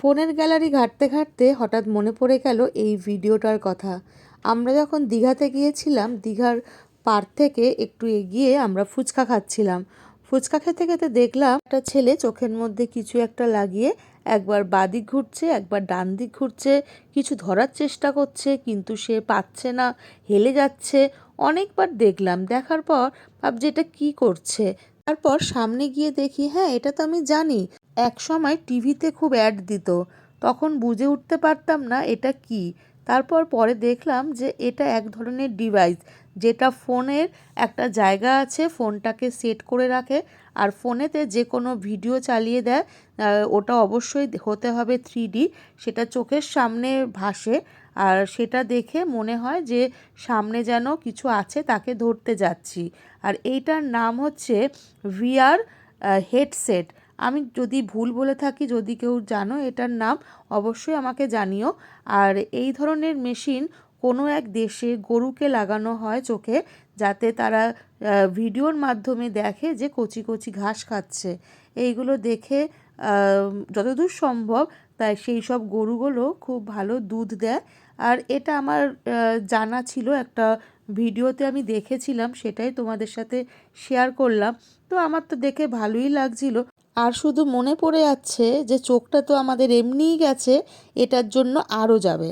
ফোনের গ্যালারি ঘাঁটতে ঘাঁটতে হঠাৎ মনে পড়ে গেল এই ভিডিওটার কথা। আমরা যখন দীঘাতে গিয়েছিলাম, দীঘার পাড় থেকে একটু এগিয়ে আমরা ফুচকা খাচ্ছিলাম। ফুচকা খেতে খেতে দেখলাম একটা ছেলে চোখের মধ্যে কিছু একটা লাগিয়ে একবার বাঁদিক ঘুরছে, একবার ডান দিক ঘুরছে, কিছু ধরার চেষ্টা করছে কিন্তু সে পাচ্ছে না, হেলে যাচ্ছে। অনেকবার দেখলাম, দেখার পর ভাবছি এটা কী করছে। তারপর সামনে গিয়ে দেখি, হ্যাঁ এটা তো আমি জানি, এক সময় টিভিতে খুব অ্যাড দিত, তখন বুঝে উঠতে পারতাম না এটা কি। তারপর পরে দেখলাম যে এটা এক ধরনের ডিভাইস, যেটা ফোনের একটা জায়গা আছে, ফোনটাকে সেট করে রাখে আর ফোনেতে যে কোনো ভিডিও চালিয়ে দেয়। ওটা অবশ্যই হতে হবে 3D, সেটা চোখের সামনে ভাসে আর সেটা দেখে মনে হয় যে সামনে যেন কিছু আছে, তাকে ধরতে যাচ্ছি। আর এইটার নাম হচ্ছে ভিআর হেডসেট। আমি যদি ভুল বলে থাকি, যদি কেউ জানো এটার নাম, অবশ্যই আমাকে জানিও। আর এই ধরনের মেশিন কোনো এক দেশে গরুকে লাগানো হয় চোখে, যাতে তারা ভিডিওর মাধ্যমে দেখে যে কচি কচি ঘাস খাচ্ছে। এইগুলো দেখে যতদূর সম্ভব তাই সেই সব গরুগুলো খুব ভালো দুধ দেয়। আর এটা আমার জানা ছিল, একটা ভিডিওতে আমি দেখেছিলাম, সেটাই তোমাদের সাথে শেয়ার করলাম। তো আমার তো দেখে ভালোই লাগছিল। আর শুধু মনে পড়ে যাচ্ছে যে চোখটা তো আমাদের এমনিই গেছে, এটার জন্য আরও যাবে।